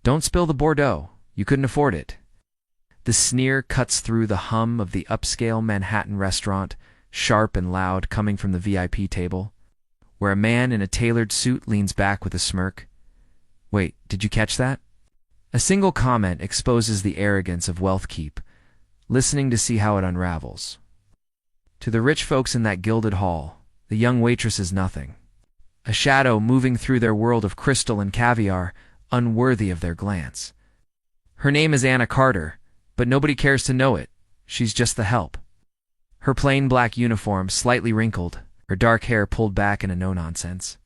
Don't spill the Bordeaux. You couldn't afford it. The sneer cuts through the hum of the upscale Manhattan restaurant, sharp and loud, coming from the VIP table, where a man in a tailored suit leans back with a smirk. Wait, did you catch that? A single comment exposes the arrogance of wealth keep, listening to see how it unravels. To the rich folks in that gilded hall, the young waitress is nothing. A shadow moving through their world of crystal and caviar, unworthy of their glance. Her name is Anna Carter, but nobody cares to know it. She's just the help. Her plain black uniform slightly wrinkled, her dark hair pulled back in a no-nonsense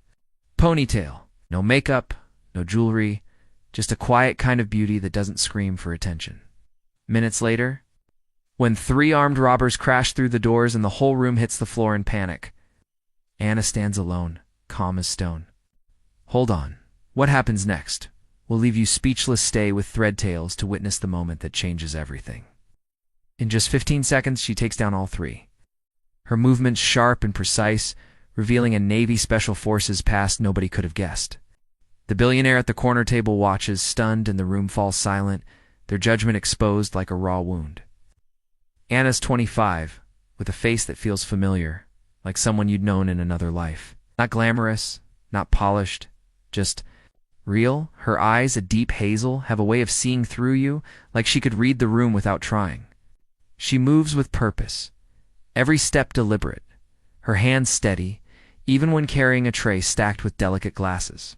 ponytail. No makeup, no jewelry, just a quiet kind of beauty that doesn't scream for attention. Minutes later, when 3 armed robbers crash through the doors and the whole room hits the floor in panic, Anna stands alone, calm as stone. Hold on. What happens next? We'll leave you speechless. Stay with Threadtails to witness the moment that changes everything. In just 15 seconds, she takes down all 3. Her movements sharp and precise, revealing a Navy Special Forces past nobody could have guessed. The billionaire at the corner table watches, stunned, and the room falls silent, their judgment exposed like a raw wound. Anna's 25, with a face that feels familiar, like someone you'd known in another life. Not glamorous, not polished, just real. Her eyes, a deep hazel, have a way of seeing through you, like she could read the room without trying. She moves with purpose, every step deliberate, her hands steady, even when carrying a tray stacked with delicate glasses.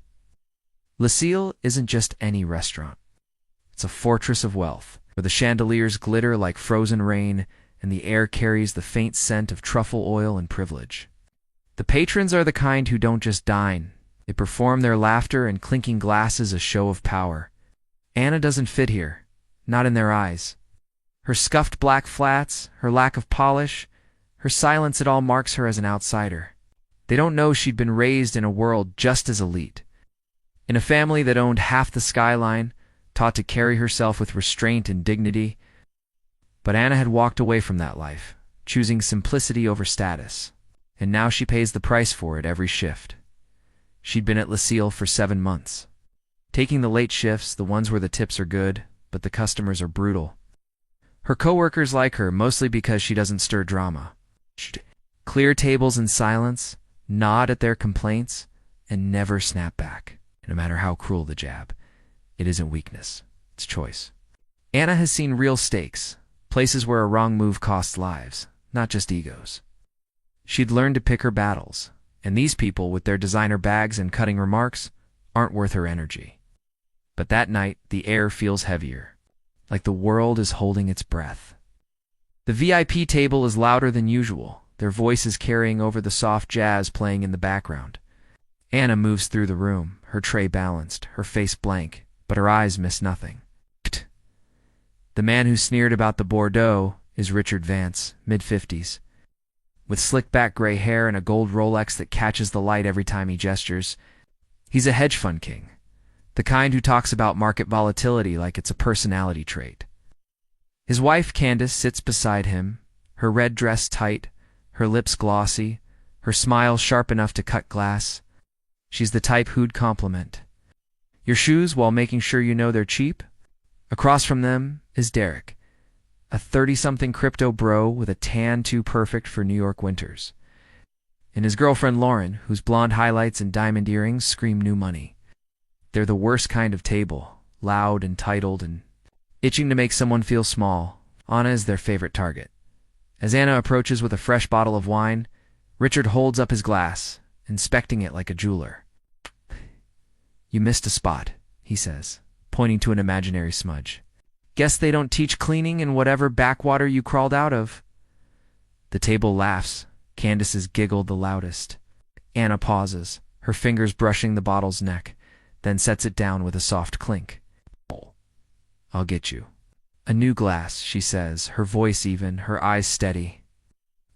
Lucille isn't just any restaurant. It's a fortress of wealth, where the chandeliers glitter like frozen rain and the air carries the faint scent of truffle oil and privilege. The patrons are the kind who don't just dine. They perform their laughter and clinking glasses a show of power. Anna doesn't fit here, not in their eyes. Her scuffed black flats, her lack of polish, her silence, it all marks her as an outsider. They don't know she'd been raised in a world just as elite. In a family that owned half the skyline, taught to carry herself with restraint and dignity. But Anna had walked away from that life, choosing simplicity over status. And now she pays the price for it every shift. She'd been at Lucille for 7 months. Taking the late shifts, the ones where the tips are good, but the customers are brutal. Her coworkers like her mostly because she doesn't stir drama. She'd clear tables in silence, nod at their complaints, and never snap back. No matter how cruel the jab, it isn't weakness, it's choice. Anna has seen real stakes, places where a wrong move costs lives, not just egos. She'd learned to pick her battles, and these people, with their designer bags and cutting remarks, aren't worth her energy. But that night, the air feels heavier, like the world is holding its breath. The VIP table is louder than usual, their voices carrying over the soft jazz playing in the background. Anna moves through the room, her tray balanced, her face blank, but her eyes miss nothing. The man who sneered about the Bordeaux is Richard Vance, mid-50s. With slick-back gray hair and a gold Rolex that catches the light every time he gestures. He's a hedge fund king, the kind who talks about market volatility like it's a personality trait. His wife, Candace, sits beside him, her red dress tight, her lips glossy, her smile sharp enough to cut glass. She's the type who'd compliment your shoes while making sure you know they're cheap. Across from them is Derek, a 30-something crypto bro with a tan too perfect for New York winters. And his girlfriend Lauren, whose blonde highlights and diamond earrings scream new money. They're the worst kind of table, loud, entitled, and itching to make someone feel small. Anna is their favorite target. As Anna approaches with a fresh bottle of wine, Richard holds up his glass, inspecting it like a jeweler. "You missed a spot," he says, pointing to an imaginary smudge. "Guess they don't teach cleaning in whatever backwater you crawled out of." The table laughs. Candace's giggled the loudest. Anna pauses, her fingers brushing the bottle's neck, then sets it down with a soft clink. "I'll get you." "A new glass," she says, her voice even, her eyes steady.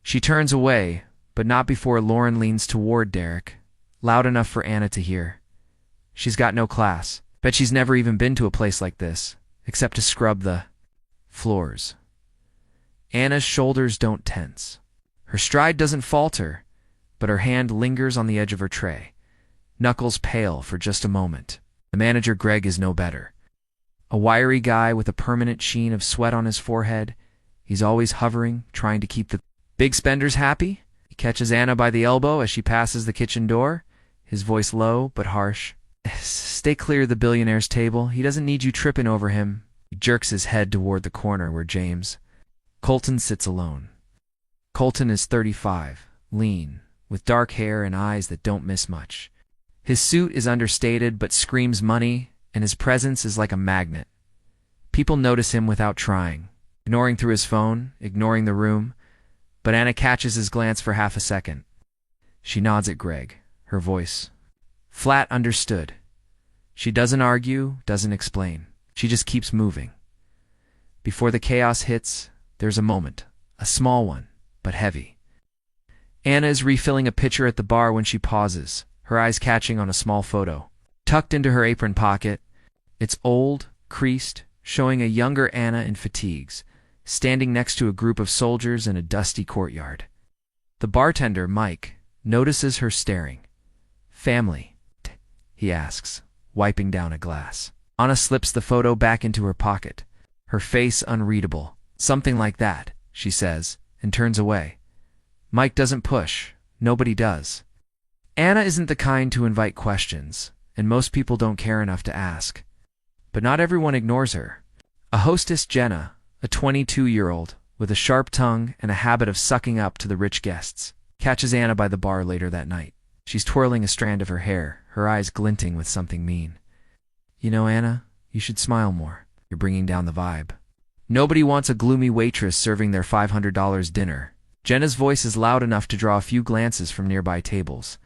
She turns away, but not before Lauren leans toward Derek, loud enough for Anna to hear. She's got no class. Bet she's never even been to a place like this, except to scrub the floors. Anna's shoulders don't tense. Her stride doesn't falter, but her hand lingers on the edge of her tray, knuckles pale for just a moment. The manager, Greg, is no better. A wiry guy with a permanent sheen of sweat on his forehead. He's always hovering, trying to keep the big spenders happy. He catches Anna by the elbow as she passes the kitchen door, his voice low but harsh. Stay clear of the billionaire's table. He doesn't need you tripping over him. He jerks his head toward the corner where James Colton sits alone. Colton is 35, lean, with dark hair and eyes that don't miss much. His suit is understated but screams money, and his presence is like a magnet. People notice him without trying, ignoring through his phone, ignoring the room, but Anna catches his glance for half a second. She nods at Greg, her voice flat understood. She doesn't argue, doesn't explain. She just keeps moving. Before the chaos hits, there's a moment, a small one, but heavy. Anna is refilling a pitcher at the bar when she pauses, her eyes catching on a small photo. Tucked into her apron pocket, it's old, creased, showing a younger Anna in fatigues, standing next to a group of soldiers in a dusty courtyard. The bartender, Mike, notices her staring. "Family?" he asks, wiping down a glass. Anna slips the photo back into her pocket, her face unreadable. "Something like that," she says, and turns away. Mike doesn't push. Nobody does. Anna isn't the kind to invite questions, and most people don't care enough to ask. But not everyone ignores her. A hostess, Jenna, a 22-year-old, with a sharp tongue and a habit of sucking up to the rich guests, catches Anna by the bar later that night. She's twirling a strand of her hair, her eyes glinting with something mean. "You know, Anna, you should smile more. You're bringing down the vibe." Nobody wants a gloomy waitress serving their $500 dinner. Jenna's voice is loud enough to draw a few glances from nearby tables.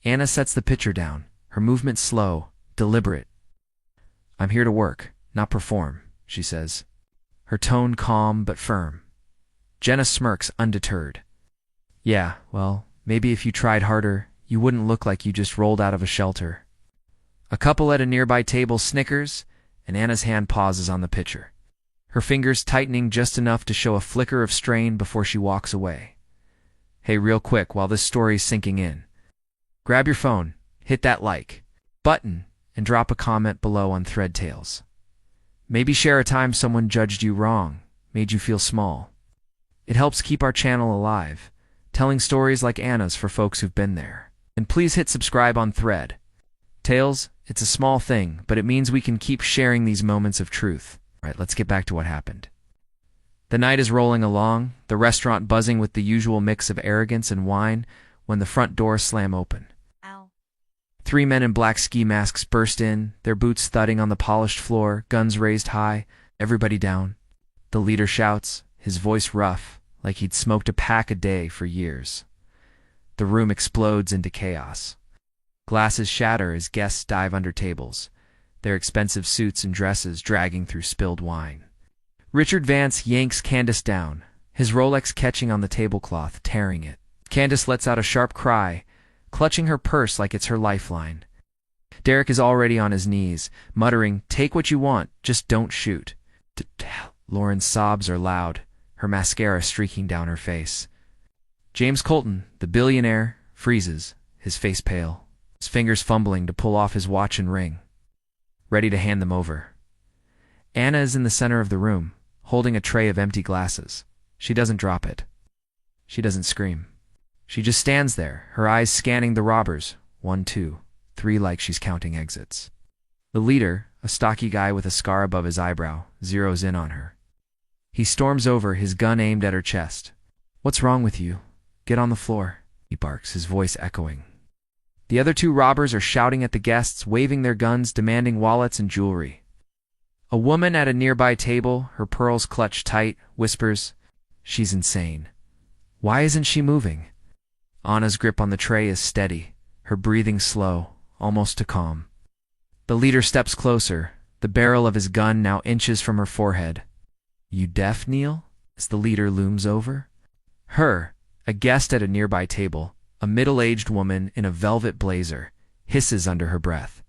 Anna sets the pitcher down, her movement slow, deliberate. "I'm here to work, not perform," she says, her tone calm but firm. Jenna smirks, undeterred. "Yeah, well, maybe if you tried harder, you wouldn't look like you just rolled out of a shelter." A couple at a nearby table snickers, and Anna's hand pauses on the pitcher, her fingers tightening just enough to show a flicker of strain before she walks away. "Hey, real quick, while this story's sinking in, grab your phone, hit that like button, and drop a comment below on Thread Tales. Maybe share a time someone judged you wrong, made you feel small. It helps keep our channel alive, telling stories like Anna's for folks who've been there. And please hit subscribe on Thread Tales. It's a small thing, but it means we can keep sharing these moments of truth. All right, let's get back to what happened. The night is rolling along, the restaurant buzzing with the usual mix of arrogance and wine, when the front doors slam open. Ow. 3 men in black ski masks burst in, their boots thudding on the polished floor, guns raised high, everybody down. The leader shouts, his voice rough, like he'd smoked a pack a day for years. The room explodes into chaos. Glasses shatter as guests dive under tables, their expensive suits and dresses dragging through spilled wine. Richard Vance yanks Candace down, his Rolex catching on the tablecloth, tearing it. Candace lets out a sharp cry, clutching her purse like it's her lifeline. Derek is already on his knees, muttering, "Take what you want, just don't shoot." Lauren's sobs are loud, her mascara streaking down her face. James Colton, the billionaire, freezes, his face pale, his fingers fumbling to pull off his watch and ring, ready to hand them over. Anna is in the center of the room, holding a tray of empty glasses. She doesn't drop it. She doesn't scream. She just stands there, her eyes scanning the robbers, 1, 2, 3, like she's counting exits. The leader, a stocky guy with a scar above his eyebrow, zeroes in on her. He storms over, his gun aimed at her chest. "What's wrong with you? Get on the floor," he barks, his voice echoing. The other 2 robbers are shouting at the guests, waving their guns, demanding wallets and jewelry. A woman at a nearby table, her pearls clutched tight, whispers, "She's insane. Why isn't she moving?" Anna's grip on the tray is steady, her breathing slow, almost to calm. The leader steps closer, the barrel of his gun now inches from her forehead. "You deaf, Neil?" as the leader looms over. Her, a guest at a nearby table, a middle-aged woman in a velvet blazer, hisses under her breath.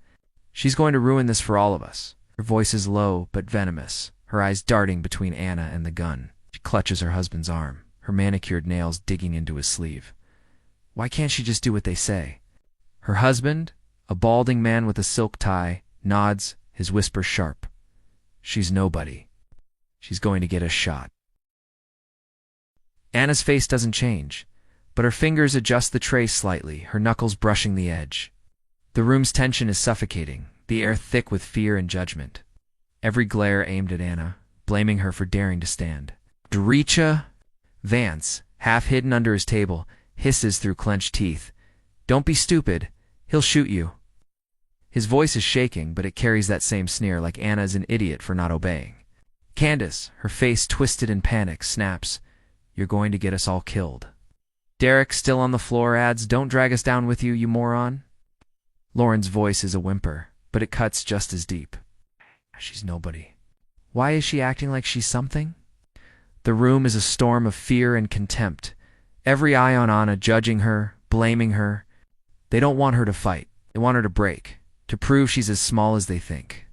"She's going to ruin this for all of us." Her voice is low but venomous, her eyes darting between Anna and the gun. She clutches her husband's arm, her manicured nails digging into his sleeve. Why can't she just do what they say? Her husband, a balding man with a silk tie, nods, his whisper sharp. She's nobody. She's going to get us shot. Anna's face doesn't change, but her fingers adjust the tray slightly, her knuckles brushing the edge. The room's tension is suffocating, the air thick with fear and judgment. Every glare aimed at Anna, blaming her for daring to stand. Dericha! Vance, half hidden under his table, hisses through clenched teeth. Don't be stupid. He'll shoot you. His voice is shaking, but it carries that same sneer, like Anna's an idiot for not obeying. Candace, her face twisted in panic, snaps, "You're going to get us all killed." Derek, still on the floor, adds, "Don't drag us down with you, you moron." Lauren's voice is a whimper, but it cuts just as deep. She's nobody. Why is she acting like she's something? The room is a storm of fear and contempt. Every eye on Anna, judging her, blaming her. They don't want her to fight. They want her to break, to prove she's as small as they think.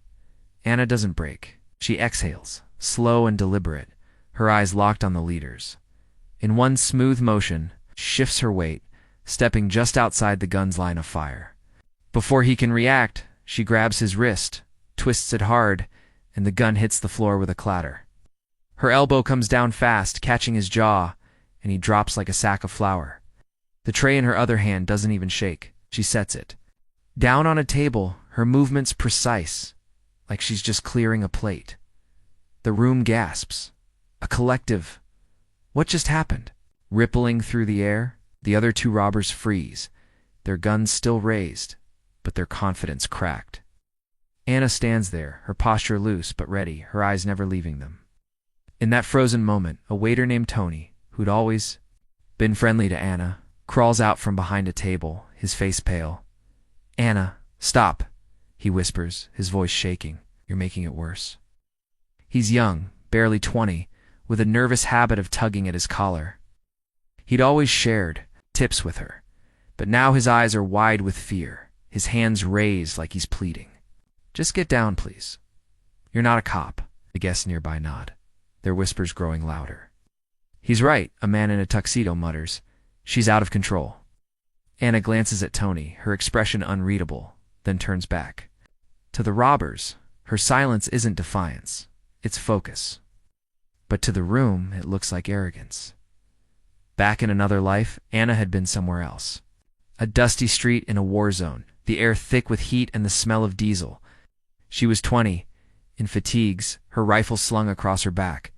Anna doesn't break. She exhales, slow and deliberate, her eyes locked on the leaders. In one smooth motion, shifts her weight, stepping just outside the gun's line of fire. Before he can react, she grabs his wrist, twists it hard, and the gun hits the floor with a clatter. Her elbow comes down fast, catching his jaw, and he drops like a sack of flour. The tray in her other hand doesn't even shake. She sets it. Down on a table, her movements precise, like she's just clearing a plate. The room gasps. A collective, "What just happened?" Rippling through the air, the other two robbers freeze, their guns still raised, but their confidence cracked. Anna stands there, her posture loose but ready, her eyes never leaving them. In that frozen moment, a waiter named Tony, who'd always been friendly to Anna, crawls out from behind a table, his face pale. "Anna, stop," he whispers, his voice shaking. "You're making it worse." He's young, barely 20, with a nervous habit of tugging at his collar. He'd always shared tips with her, but now his eyes are wide with fear, his hands raised like he's pleading. "Just get down, please." "You're not a cop." The guests nearby nod, their whispers growing louder. "He's right," a man in a tuxedo mutters. "She's out of control." Anna glances at Tony, her expression unreadable, then turns back. To the robbers, her silence isn't defiance, it's focus. But to the room, it looks like arrogance. Back in another life, Anna had been somewhere else. A dusty street in a war zone, the air thick with heat and the smell of diesel. She was 20, in fatigues, her rifle slung across her back.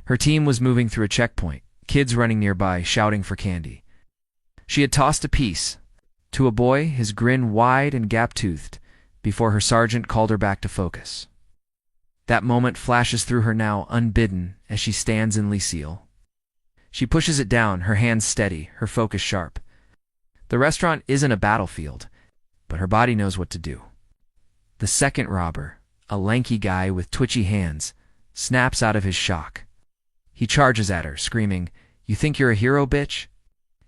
Her team was moving through a checkpoint, kids running nearby, shouting for candy. She had tossed a piece to a boy, his grin wide and gap-toothed, before her sergeant called her back to focus. That moment flashes through her now, unbidden, as she stands in Lucille. She pushes it down, her hands steady, her focus sharp. The restaurant isn't a battlefield, but her body knows what to do. The second robber, a lanky guy with twitchy hands, snaps out of his shock. He charges at her, screaming, "You think you're a hero, bitch?"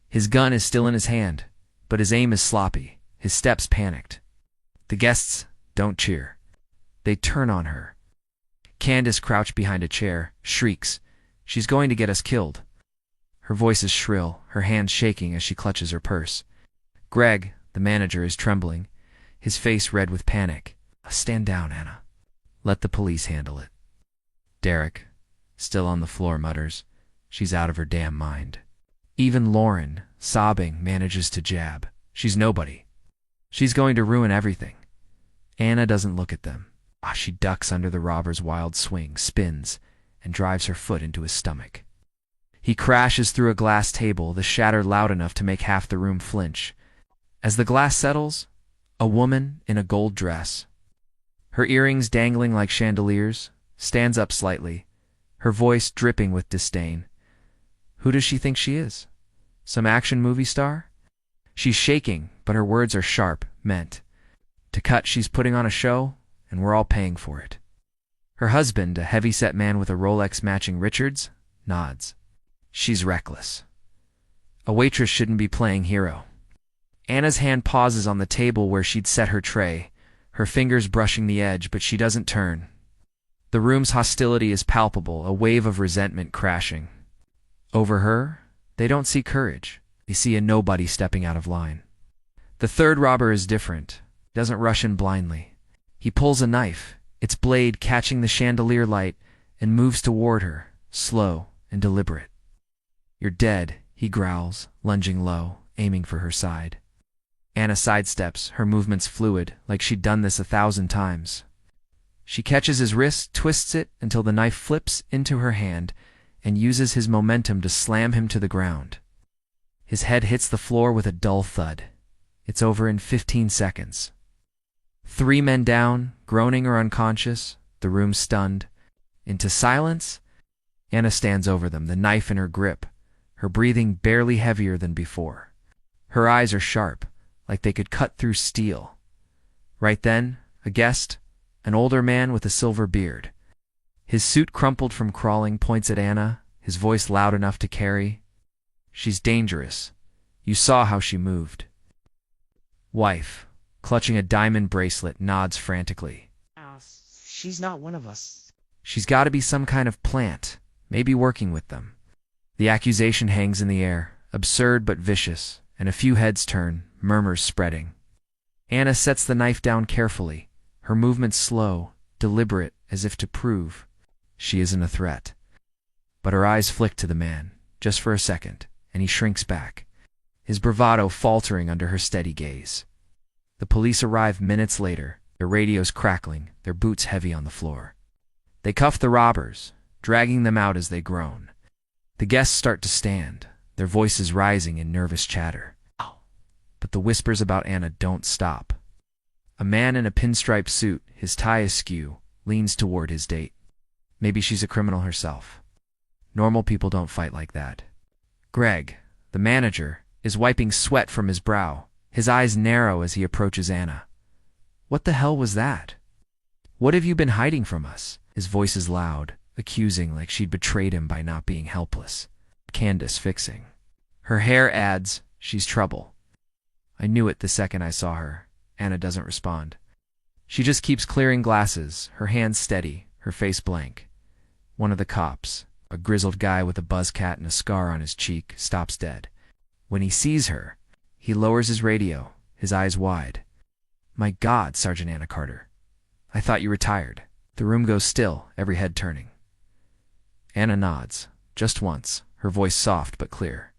His gun is still in his hand, but his aim is sloppy, his steps panicked. The guests don't cheer. They turn on her. Candace, crouched behind a chair, shrieks, "She's going to get us killed." Her voice is shrill, her hands shaking as she clutches her purse. Greg, the manager, is trembling, his face red with panic. "Stand down, Anna. Let the police handle it." Derek, still on the floor, mutters, "She's out of her damn mind." Even Lauren, sobbing, manages to jab, "She's nobody. She's going to ruin everything." Anna doesn't look at them. She ducks under the robber's wild swing, spins, and drives her foot into his stomach. He crashes through a glass table, the shatter loud enough to make half the room flinch. As the glass settles, a woman in a gold dress, her earrings dangling like chandeliers, stands up slightly, her voice dripping with disdain. Who does she think she is? Some action movie star? She's shaking, but her words are sharp, meant to cut. She's putting on a show, and we're all paying for it. Her husband, a heavy-set man with a Rolex matching Richards, nods. She's reckless. A waitress shouldn't be playing hero. Anna's hand pauses on the table where she'd set her tray, her fingers brushing the edge, but she doesn't turn. The room's hostility is palpable, a wave of resentment crashing. Over her, they don't see courage. They see a nobody stepping out of line. The third robber is different, doesn't rush in blindly. He pulls a knife, its blade catching the chandelier light, and moves toward her, slow and deliberate. "You're dead," he growls, lunging low, aiming for her side. Anna sidesteps, her movements fluid, like she'd done this 1,000 times. She catches his wrist, twists it until the knife flips into her hand, and uses his momentum to slam him to the ground. His head hits the floor with a dull thud. It's over in 15 seconds. 3 men down, groaning or unconscious, the room stunned. Into silence, Anna stands over them, the knife in her grip, her breathing barely heavier than before. Her eyes are sharp, like they could cut through steel. Right then, a guest, an older man with a silver beard. His suit crumpled from crawling, points at Anna, his voice loud enough to carry. "She's dangerous. You saw how she moved." Wife, clutching a diamond bracelet, nods frantically. She's not one of us. She's got to be some kind of plant, maybe working with them. The accusation hangs in the air, absurd but vicious, and a few heads turn, murmurs spreading. Anna sets the knife down carefully, her movements slow, deliberate, as if to prove she isn't a threat. But her eyes flick to the man, just for a second, and he shrinks back, his bravado faltering under her steady gaze. The police arrive minutes later, their radios crackling, their boots heavy on the floor. They cuff the robbers, dragging them out as they groan. The guests start to stand, their voices rising in nervous chatter. But the whispers about Anna don't stop. A man in a pinstripe suit, his tie askew, leans toward his date. Maybe she's a criminal herself. Normal people don't fight like that. Greg, the manager, is wiping sweat from his brow, his eyes narrow as he approaches Anna. "What the hell was that? What have you been hiding from us?" His voice is loud, accusing, like she'd betrayed him by not being helpless. Candace fixing. Her hair adds, she's trouble. "I knew it the second I saw her." Anna doesn't respond. She just keeps clearing glasses, her hands steady, her face blank. One of the cops, a grizzled guy with a buzz cat and a scar on his cheek, stops dead. When he sees her, he lowers his radio, his eyes wide. "My God, Sergeant Anna Carter. I thought you retired." The room goes still, every head turning. Anna nods, just once, her voice soft but clear.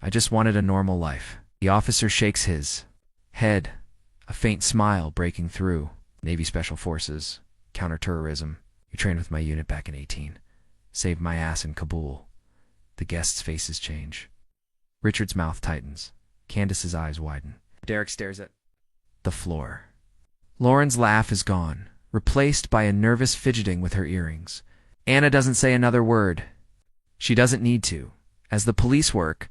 "I just wanted a normal life." The officer shakes his head, a faint smile breaking through. "Navy Special Forces, counterterrorism. You trained with my unit back in 18. Saved my ass in Kabul." The guests' faces change. Richard's mouth tightens. Candace's eyes widen. Derek stares at the floor. Lauren's laugh is gone, replaced by a nervous fidgeting with her earrings. Anna doesn't say another word. She doesn't need to. As the police work,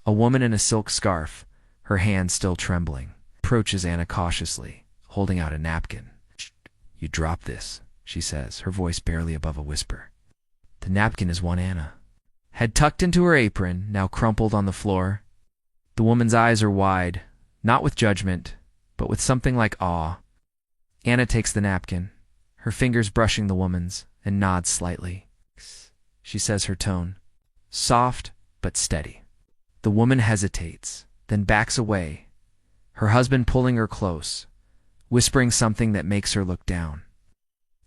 a woman in a silk scarf, her hand still trembling, approaches Anna cautiously, holding out a napkin. "Shh, you drop this," she says, her voice barely above a whisper. The napkin is one Anna had tucked into her apron, now crumpled on the floor. The woman's eyes are wide, not with judgment, but with something like awe. Anna takes the napkin, her fingers brushing the woman's, and nods slightly. She says, her tone soft but steady. The woman hesitates, then backs away, her husband pulling her close, whispering something that makes her look down.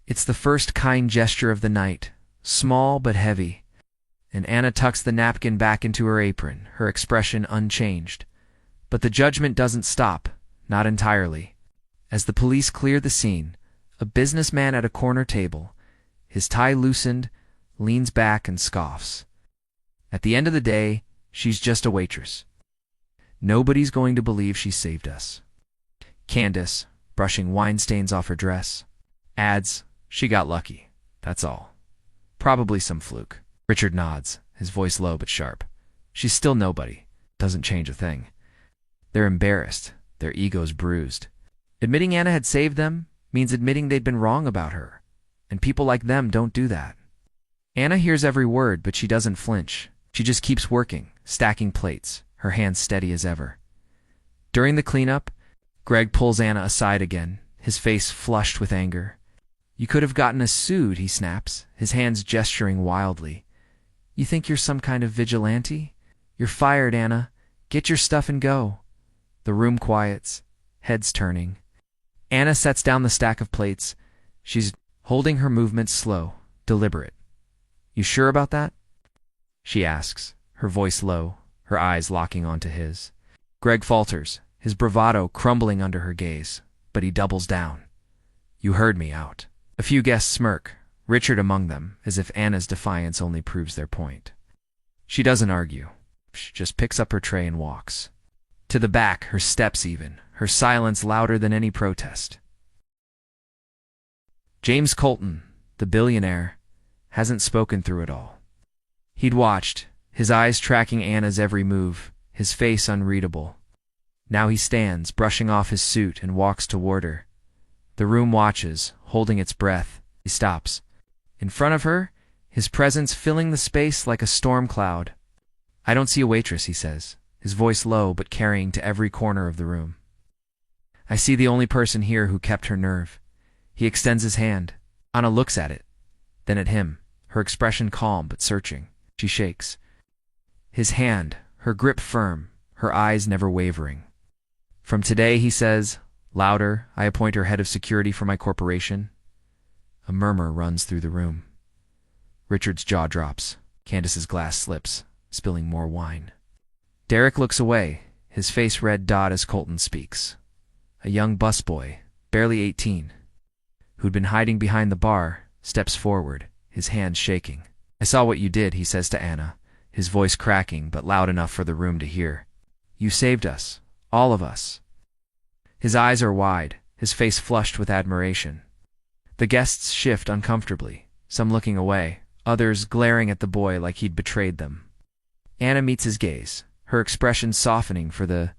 It's the first kind gesture of the night, small but heavy, and Anna tucks the napkin back into her apron, her expression unchanged. But the judgment doesn't stop, not entirely. As the police clear the scene, a businessman at a corner table, his tie loosened, leans back and scoffs. At the end of the day, she's just a waitress. Nobody's going to believe she saved us. Candace, brushing wine stains off her dress, adds, "She got lucky, that's all. Probably some fluke." Richard nods, his voice low but sharp. "She's still nobody. Doesn't change a thing." They're embarrassed, their egos bruised. Admitting Anna had saved them means admitting they'd been wrong about her, and people like them don't do that. Anna hears every word, but she doesn't flinch. She just keeps working, stacking plates, her hands steady as ever. During the cleanup, Greg pulls Anna aside again, his face flushed with anger. "You could have gotten us sued," he snaps, his hands gesturing wildly. "You think you're some kind of vigilante? You're fired, Anna. Get your stuff and go." The room quiets, heads turning. Anna sets down the stack of plates. She's holding her movements slow, deliberate. "You sure about that?" she asks, her voice low, her eyes locking onto his. Greg falters, his bravado crumbling under her gaze, but he doubles down. "You heard me out." A few guests smirk, Richard among them, as if Anna's defiance only proves their point. She doesn't argue. She just picks up her tray and walks. To the back, her steps even, her silence louder than any protest. James Colton, the billionaire, hasn't spoken through it all. He'd watched, his eyes tracking Anna's every move, his face unreadable. Now he stands, brushing off his suit, and walks toward her. The room watches, holding its breath. He stops. In front of her, his presence filling the space like a storm cloud. "I don't see a waitress," he says, his voice low but carrying to every corner of the room. "I see the only person here who kept her nerve." He extends his hand. Anna looks at it, then at him, her expression calm but searching. She shakes. His hand, her grip firm, her eyes never wavering. "From today," he says, louder, "I appoint her head of security for my corporation." A murmur runs through the room. Richard's jaw drops. Candace's glass slips, spilling more wine. Derek looks away, his face red dot as Colton speaks. A young busboy, barely 18, who'd been hiding behind the bar, steps forward, his hands shaking. "I saw what you did," he says to Anna, his voice cracking but loud enough for the room to hear. "You saved us, all of us." His eyes are wide, his face flushed with admiration. The guests shift uncomfortably, some looking away, others glaring at the boy like he'd betrayed them. Anna meets his gaze, her expression softening for the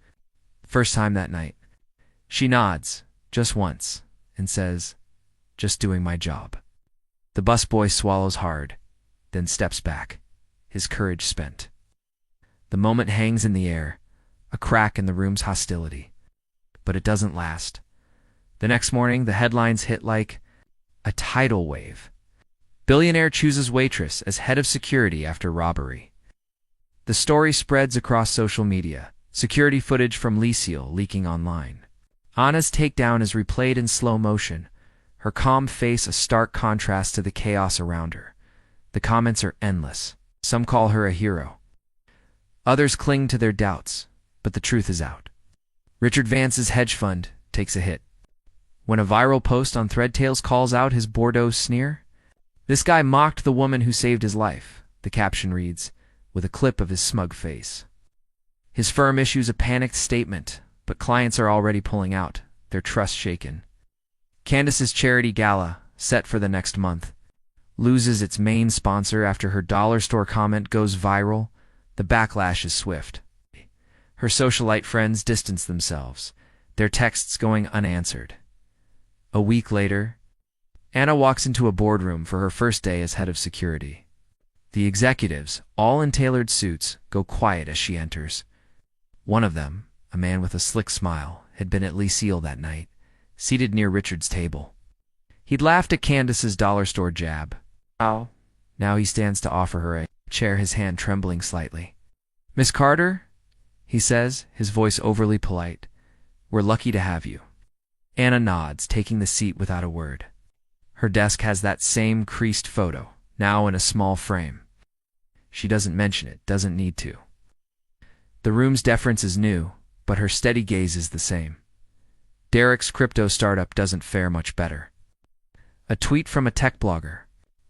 first time that night. She nods, just once, and says, "Just doing my job." The busboy swallows hard, then steps back, his courage spent. The moment hangs in the air, a crack in the room's hostility. But it doesn't last. The next morning, the headlines hit like a tidal wave. Billionaire chooses Waitress as head of security after robbery. The story spreads across social media, security footage from Lucille leaking online. Anna's takedown is replayed in slow motion, her calm face a stark contrast to the chaos around her. The comments are endless. Some call her a hero. Others cling to their doubts, but the truth is out. Richard Vance's hedge fund takes a hit. When a viral post on Threadtails calls out his Bordeaux sneer, "This guy mocked the woman who saved his life," the caption reads, with a clip of his smug face. His firm issues a panicked statement, but clients are already pulling out, their trust shaken. Candace's charity gala, set for the next month, loses its main sponsor after her dollar store comment goes viral. The backlash is swift. Her socialite friends distance themselves, their texts going unanswered. A week later, Anna walks into a boardroom for her first day as head of security. The executives, all in tailored suits, go quiet as she enters. One of them, a man with a slick smile, had been at Lucille that night, seated near Richard's table. He'd laughed at Candace's dollar store jab. Now he stands to offer her a chair, his hand trembling slightly. "Miss Carter," he says, his voice overly polite, "we're lucky to have you." Anna nods, taking the seat without a word. Her desk has that same creased photo, now in a small frame. She doesn't mention it, doesn't need to. The room's deference is new, but her steady gaze is the same. Derek's crypto startup doesn't fare much better. A tweet from a tech blogger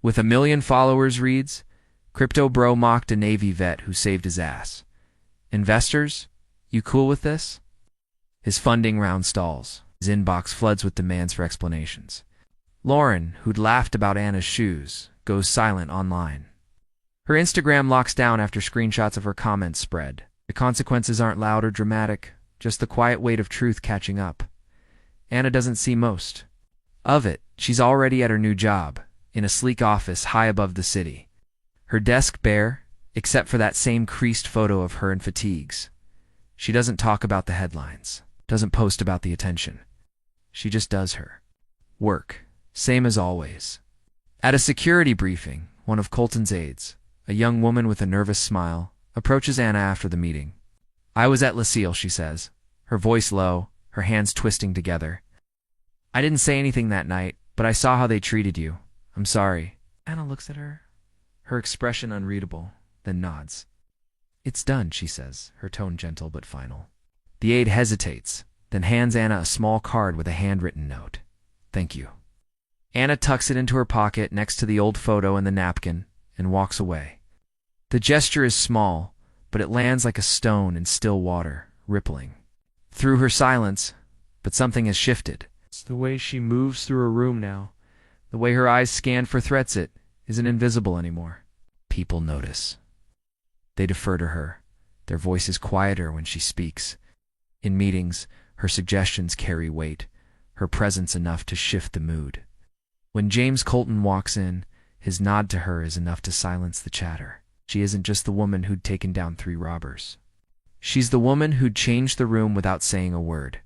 with 1 million followers reads, "Crypto bro mocked a Navy vet who saved his ass. Investors, you cool with this?" His funding round stalls. His inbox floods with demands for explanations. Lauren, who'd laughed about Anna's shoes, goes silent online. Her Instagram locks down after screenshots of her comments spread. The consequences aren't loud or dramatic, just the quiet weight of truth catching up. Anna doesn't see most of it. She's already at her new job, in a sleek office high above the city. Her desk bare, except for that same creased photo of her in fatigues. She doesn't talk about the headlines, doesn't post about the attention. She just does her work, same as always. At a security briefing, one of Colton's aides, a young woman with a nervous smile, approaches Anna after the meeting. "I was at Lucille," she says, her voice low, her hands twisting together. "I didn't say anything that night. But I saw how they treated you. I'm sorry. Anna looks at her, her expression unreadable, then nods. It's done, she says, her tone gentle but final. The aide hesitates, then hands Anna a small card with a handwritten note. Thank you. Anna tucks it into her pocket next to the old photo and the napkin and walks away. The gesture is small, but it lands like a stone in still water, rippling through her silence, but something has shifted. It's the way she moves through her room now. The way her eyes scan for threats isn't invisible anymore. People notice. They defer to her. Their voice is quieter when she speaks. In meetings, her suggestions carry weight, her presence enough to shift the mood. When James Colton walks in, his nod to her is enough to silence the chatter. She isn't just the woman who'd taken down 3 robbers. She's the woman who'd changed the room without saying a word.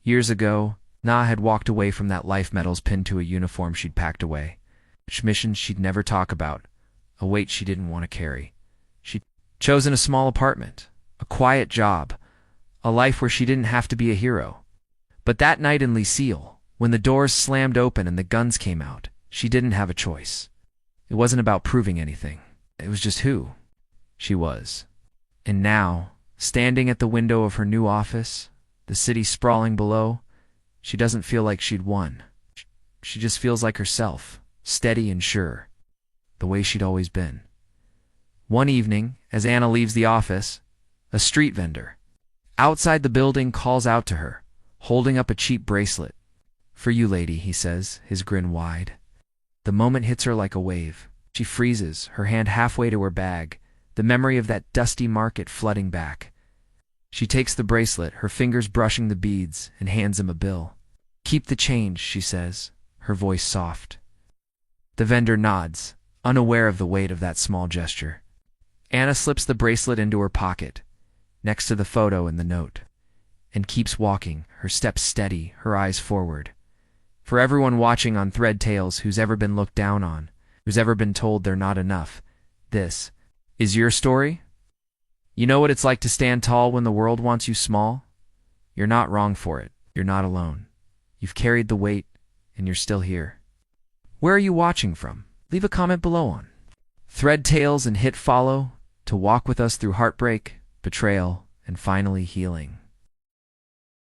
Years ago, Na had walked away from that life medals pinned to a uniform she'd packed away. Missions she'd never talk about, a weight she didn't want to carry. She'd chosen a small apartment, a quiet job, a life where she didn't have to be a hero. But that night in Lucille, when the doors slammed open and the guns came out, she didn't have a choice. It wasn't about proving anything. It was just who she was. And now, standing at the window of her new office, the city sprawling below, she doesn't feel like she'd won. She just feels like herself, steady and sure, the way she'd always been. One evening, as Anna leaves the office, a street vendor outside the building calls out to her, holding up a cheap bracelet. For you, lady, he says, his grin wide. The moment hits her like a wave. She freezes, her hand halfway to her bag, the memory of that dusty market flooding back. She takes the bracelet, her fingers brushing the beads, and hands him a bill. Keep the change, she says, her voice soft. The vendor nods, unaware of the weight of that small gesture. Anna slips the bracelet into her pocket, next to the photo and the note, and keeps walking, her steps steady, her eyes forward. For everyone watching on Thread Tales who's ever been looked down on, who's ever been told they're not enough, this is your story? You know what it's like to stand tall when the world wants you small? You're not wrong for it. You're not alone. You've carried the weight, and you're still here. Where are you watching from? Leave a comment below on Thread Tales and hit follow to walk with us through heartbreak, betrayal, and finally healing.